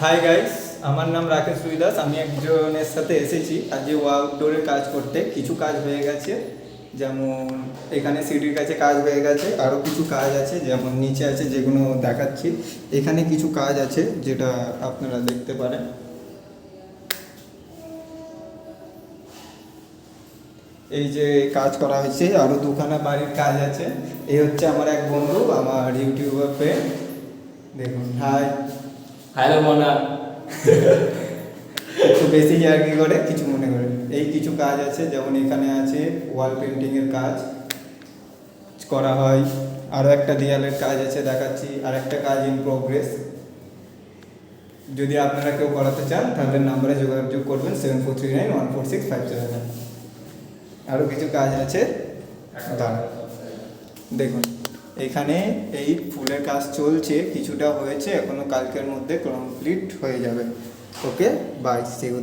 Hi guys, আমার নাম রাকেশ রুইদাস। আমি একজনের সাথে এসেছি আজকে আউটডোরের কাজ করতে। কিছু কাজ হয়ে গেছে, যেমন এখানে সিঁড়ির কাছে কাজ হয়ে গেছে। আরও কিছু কাজ আছে, যেমন নিচে আছে, যেগুলো দেখাচ্ছি। এখানে কিছু কাজ আছে যেটা আপনারা দেখতে পারেন। এই যে কাজ করা হয়েছে, আরও দুখানা বাড়ির কাজ আছে। এই হচ্ছে আমার এক বন্ধু, আমার ইউটিউবার ফ্রেন্ড। দেখুন, হাই। হ্যালো মোনা। একটু বেশি ইয়ার্কি করে, কিছু মনে করে। এই কিছু কাজ আছে, যেমন এখানে আছে ওয়াল পেন্টিংয়ের কাজ করা হয়। আরও একটা দেয়ালের কাজ আছে, দেখাচ্ছি। আর একটা কাজ ইন প্রোগ্রেস। যদি আপনারা কেউ করাতে চান তাহলে নাম্বারে যোগাযোগ করবেন 7439146579। আরও কিছু কাজ আছে, দাঁড়ান দেখুন। এখানে এই ফুলের কাজ চলছে, কিছুটা হয়েছে, এখনো কালকের মধ্যে কমপ্লিট হয়ে যাবে। ওকে, বাই, সি ইউ।